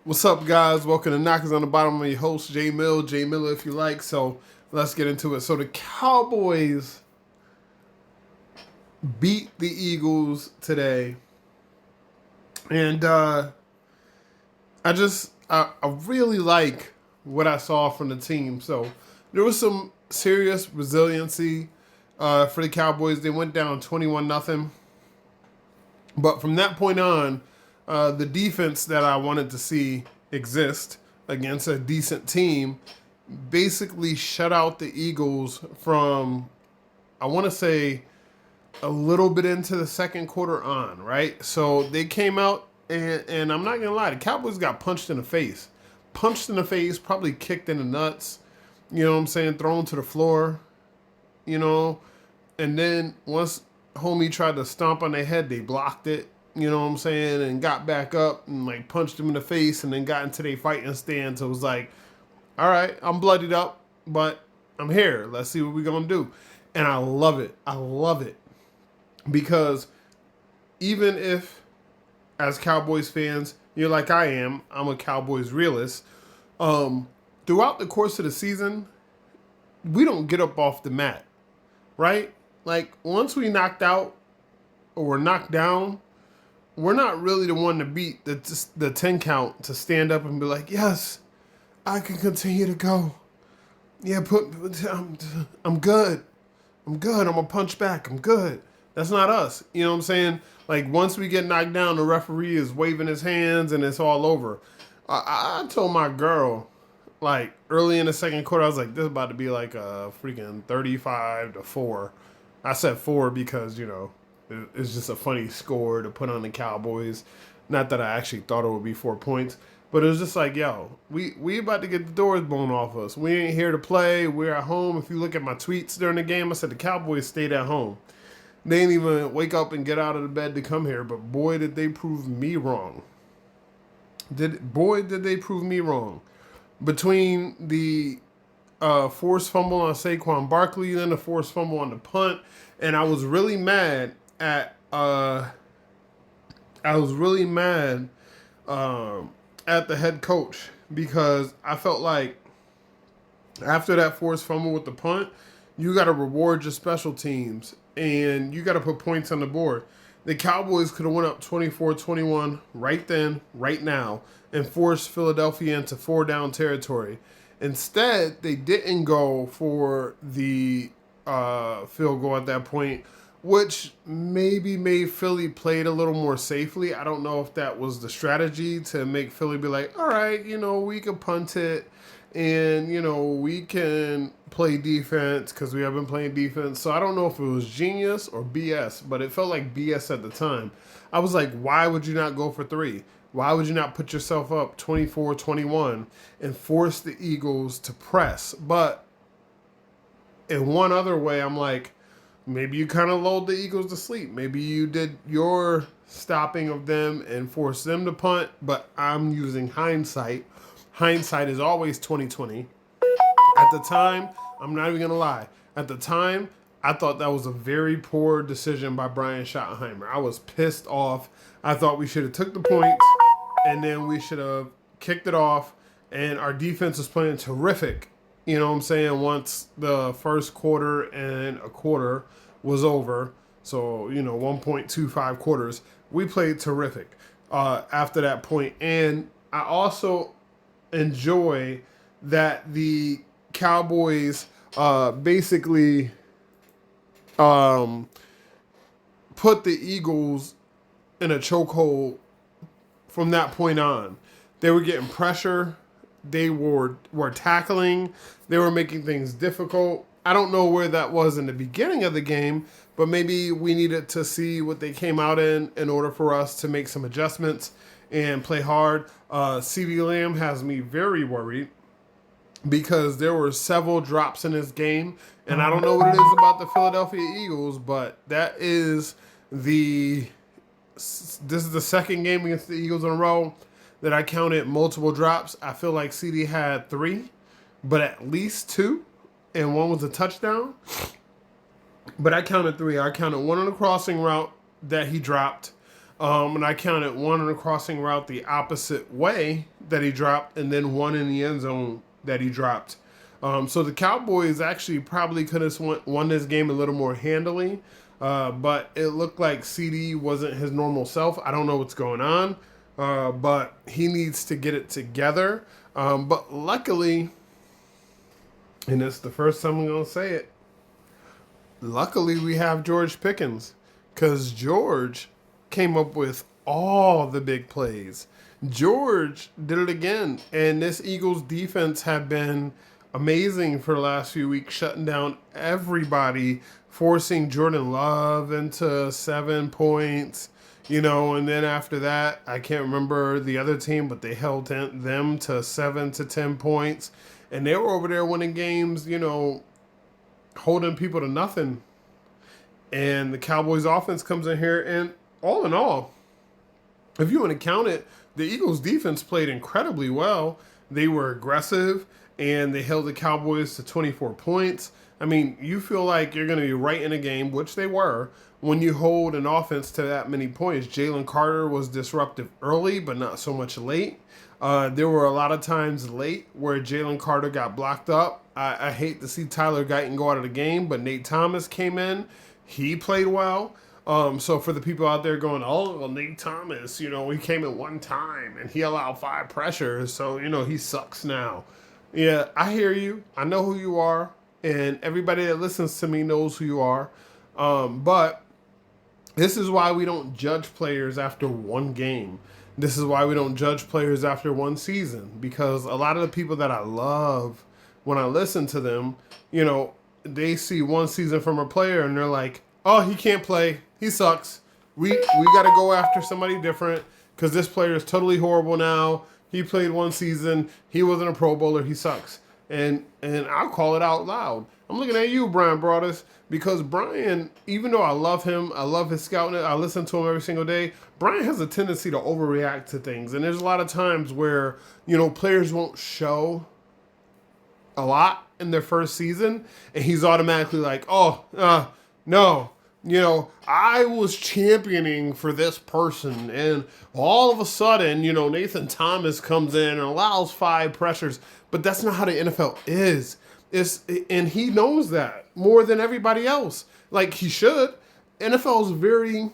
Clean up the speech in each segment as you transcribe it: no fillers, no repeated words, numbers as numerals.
What's up, guys? Welcome to Knockers on the Bottom. I'm your host, J Mill. J Miller, if you like. So let's get into it. So the Cowboys beat the Eagles today, and I really like what I saw from the team. So there was some serious resiliency for the Cowboys. They went down 21-0, but from that point on, the defense that I wanted to see exist against a decent team basically shut out the Eagles from, I want to say, a little bit into the second quarter on, right? So they came out, and I'm not going to lie, the Cowboys got punched in the face. Punched in the face, probably kicked in the nuts, you know what I'm saying, thrown to the floor, you know. And then once homie tried to stomp on their head, they blocked it, you know what I'm saying, and got back up and like punched him in the face and then got into their fighting stance. So it was like, all right, I'm bloodied up, but I'm here. Let's see what we're going to do. And I love it. I love it. Because even if, as Cowboys fans, you're like I am, I'm a Cowboys realist, throughout the course of the season, we don't get up off the mat, right? Like, once we knocked out or we're knocked down, we're not really the one to beat the 10 count to stand up and be like, yes, I can continue to go. Yeah, I'm good. I'm good. I'm going to punch back. I'm good. That's not us. You know what I'm saying? Like, once we get knocked down, the referee is waving his hands and it's all over. I told my girl, like, early in the second quarter, I was like, this is about to be like a freaking 35-4. I said 4 because, you know, it's just a funny score to put on the Cowboys. Not that I actually thought it would be 4 points. But it was just like, yo, we about to get the doors blown off us. We ain't here to play. We're at home. If you look at my tweets during the game, I said the Cowboys stayed at home. They didn't even wake up and get out of the bed to come here. But boy, did they prove me wrong. Did they prove me wrong. Between the forced fumble on Saquon Barkley, then the forced fumble on the punt, and I was really mad at at the head coach because I felt like after that forced fumble with the punt, you got to reward your special teams and you got to put points on the board. The Cowboys could have went up 24-21 right then, right now, and forced Philadelphia into 4-down territory. Instead, they didn't go for the field goal at that point, which maybe made Philly play it a little more safely. I don't know if that was the strategy to make Philly be like, all right, you know, we can punt it and, you know, we can play defense because we have been playing defense. So I don't know if it was genius or BS, but it felt like BS at the time. I was like, why would you not go for 3? Why would you not put yourself up 24-21 and force the Eagles to press? But in one other way, I'm like, maybe you kind of lulled the Eagles to sleep. Maybe you did your stopping of them and forced them to punt, but I'm using hindsight. Hindsight is always 2020. At the time, I'm not even going to lie. At the time, I thought that was a very poor decision by Brian Schottenheimer. I was pissed off. I thought we should have took the points, and then we should have kicked it off, and our defense was playing terrific. You know what I'm saying? Once the first quarter and a quarter was over, so, you know, 1.25 quarters, we played terrific after that point. And I also enjoy that the Cowboys basically put the Eagles in a chokehold from that point on. They were getting pressure. They were tackling. They were making things difficult. I don't know where that was in the beginning of the game, but maybe we needed to see what they came out in order for us to make some adjustments and play hard. CeeDee Lamb has me very worried because there were several drops in this game, and I don't know what it is about the Philadelphia Eagles, but this is the second game against the Eagles in a row that I counted multiple drops. I feel like CD had 3, but at least 2, and 1 was a touchdown. But I counted 3. I counted 1 on the crossing route that he dropped, and I counted 1 on the crossing route the opposite way that he dropped, and then one in the end zone that he dropped. So the Cowboys actually probably could have won this game a little more handily, but it looked like CD wasn't his normal self. I don't know what's going on, but he needs to get it together. But luckily, and it's the first time I'm going to say it, luckily we have George Pickens, because George came up with all the big plays. George did it again, and this Eagles defense have been amazing for the last few weeks, shutting down everybody, forcing Jordan Love into 7 points, and then after that, I can't remember the other team, but they held them to 7 to 10 points, and they were over there winning games, holding people to nothing. And the Cowboys offense comes in here, and all in all, if you want to count it, the Eagles defense played incredibly well. They were aggressive, and they held the Cowboys to 24 points. I mean, you feel like you're going to be right in a game, which they were, when you hold an offense to that many points. Jalen Carter was disruptive early, but not so much late. There were a lot of times late where Jalen Carter got blocked up. I hate to see Tyler Guyton go out of the game, but Nate Thomas came in. He played well. So for the people out there going, oh, well, Nate Thomas, he came in one time and he allowed 5 pressures, so, he sucks now. Yeah, I hear you. I know who you are, and everybody that listens to me knows who you are. But this is why we don't judge players after one game. This is why we don't judge players after one season, because a lot of the people that I love, when I listen to them, they see one season from a player and they're like, oh, he can't play. He sucks. We got to go after somebody different because this player is totally horrible now. He played one season. He wasn't a Pro Bowler. He sucks. And I'll call it out loud. I'm looking at you, Brian Broaddus, because Brian, even though I love him, I love his scouting, I listen to him every single day, Brian has a tendency to overreact to things. And there's a lot of times where, players won't show a lot in their first season, and he's automatically like, no. I was championing for this person, and all of a sudden, Nathan Thomas comes in and allows 5 pressures, but that's not how the NFL is. And he knows that more than everybody else. Like he should. NFL is very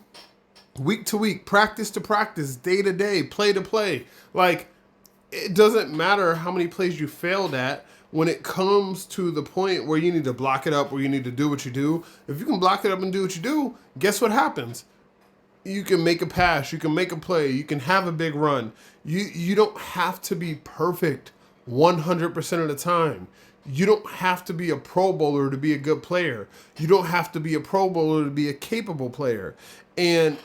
week to week, practice to practice, day to day, play to play. Like, it doesn't matter how many plays you failed at. When it comes to the point where you need to block it up, where you need to do what you do, if you can block it up and do what you do, guess what happens? You can make a pass, you can make a play, you can have a big run. You don't have to be perfect 100% of the time. You don't have to be a Pro Bowler to be a good player. You don't have to be a Pro Bowler to be a capable player. And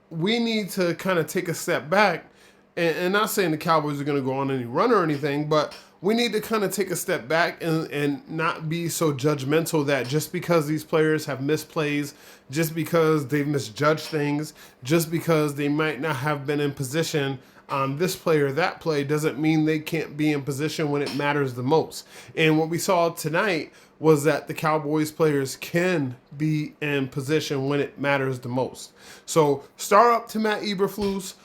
we need to kind of take a step back, and not saying the Cowboys are going to go on any run or anything, but we need to kind of take a step back and not be so judgmental that just because these players have missed plays, just because they've misjudged things, just because they might not have been in position on this play or that play, doesn't mean they can't be in position when it matters the most. And what we saw tonight was that the Cowboys players can be in position when it matters the most. So star up to Matt Eberflus.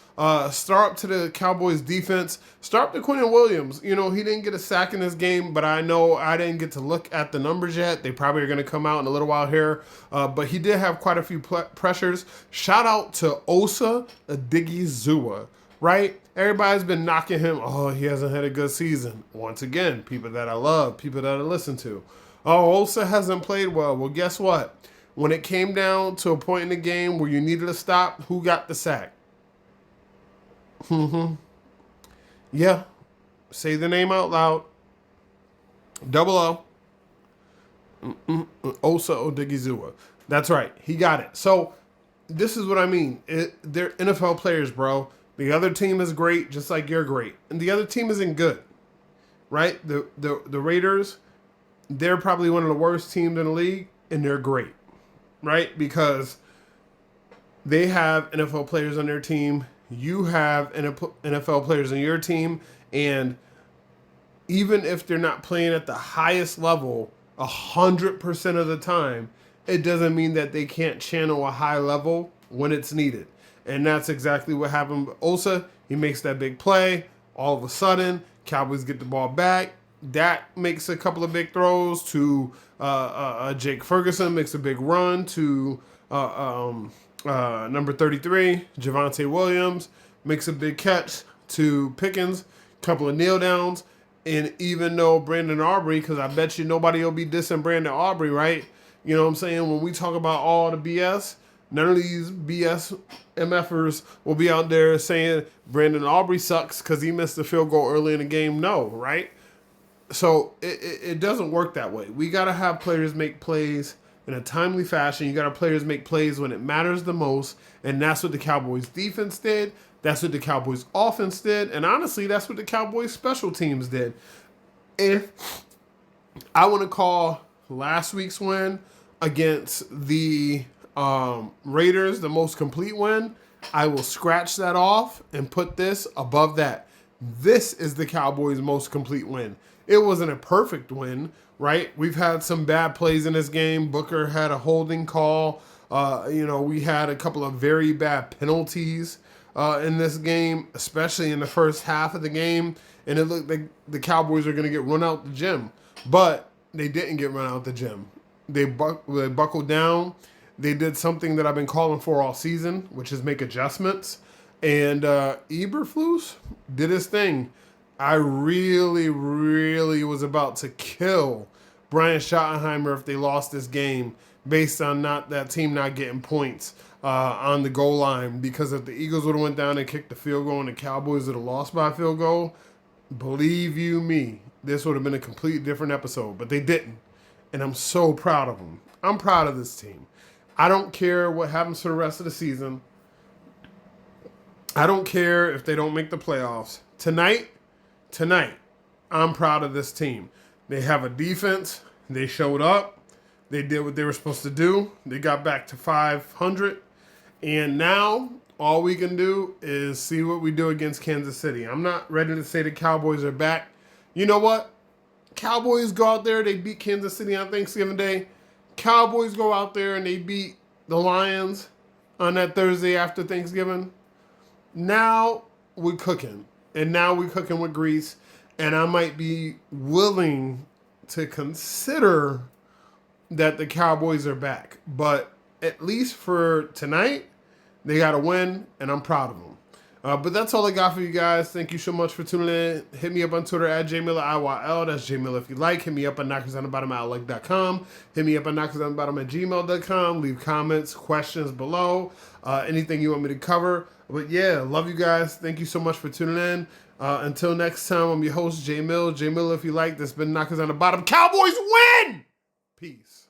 Start up to the Cowboys defense. Start up to Quentin Williams. He didn't get a sack in this game, but I know I didn't get to look at the numbers yet. They probably are going to come out in a little while here. But he did have quite a few pressures. Shout out to Osa Odigizua, right? Everybody's been knocking him. Oh, he hasn't had a good season. Once again, people that I love, people that I listen to. Oh, Osa hasn't played well. Well, guess what? When it came down to a point in the game where you needed to stop, who got the sack? Yeah. Say the name out loud. Double O. Osa Odigizua. That's right. He got it. So this is what I mean. They're NFL players, bro. The other team is great, just like you're great. And the other team isn't good. Right? The Raiders, they're probably one of the worst teams in the league, and they're great. Right? Because they have NFL players on their team. You have NFL players on your team, and even if they're not playing at the highest level 100% of the time, it doesn't mean that they can't channel a high level when it's needed. And that's exactly what happened with Osa. He makes that big play. All of a sudden, Cowboys get the ball back. Dak makes a couple of big throws to Jake Ferguson, makes a big run to number 33, Javonte Williams, makes a big catch to Pickens, couple of kneel downs. And even though Brandon Aubrey, because I bet you nobody will be dissing Brandon Aubrey, right? You know what I'm saying? When we talk about all the BS, none of these BS MFers will be out there saying Brandon Aubrey sucks because he missed the field goal early in the game. No, right? So it doesn't work that way. We got to have players make plays in a timely fashion. You got to players make plays when it matters the most. And that's what the Cowboys defense did. That's what the Cowboys offense did. And honestly, that's what the Cowboys special teams did. If I want to call last week's win against the Raiders the most complete win, I will scratch that off and put this above that. This is the Cowboys' most complete win. It wasn't a perfect win, right? We've had some bad plays in this game. Booker had a holding call. We had a couple of very bad penalties in this game, especially in the first half of the game. And it looked like the Cowboys are going to get run out the gym. But they didn't get run out the gym. They buckled down. They did something that I've been calling for all season, which is make adjustments. And Eberflus did his thing. I really, really was about to kill Brian Schottenheimer if they lost this game based on that team not getting points on the goal line. Because if the Eagles would have went down and kicked the field goal and the Cowboys would have lost by a field goal, believe you me, this would have been a completely different episode. But they didn't. And I'm so proud of them. I'm proud of this team. I don't care what happens for the rest of the season. I don't care if they don't make the playoffs. Tonight, I'm proud of this team. They have a defense. They showed up. They did what they were supposed to do. They got back to 500. And now all we can do is see what we do against Kansas City. I'm not ready to say the Cowboys are back. You know what? Cowboys go out there. They beat Kansas City on Thanksgiving Day. Cowboys go out there and they beat the Lions on that Thursday after Thanksgiving. Now we're cooking. And now we're cooking with grease. And I might be willing to consider that the Cowboys are back. But at least for tonight, they got to win, and I'm proud of them. But that's all I got for you guys. Thank you so much for tuning in. Hit me up on Twitter at JMillerIYL. That's JMiller if you like. Hit me up at knockersonthebottom@outlook.com. Hit me up at knockersonthebottom@gmail.com. Leave comments, questions below. Anything you want me to cover. But yeah, love you guys. Thank you so much for tuning in. Until next time, I'm your host, J Mill. J Miller if you like. This has been Knockers on the Bottom. Cowboys win! Peace.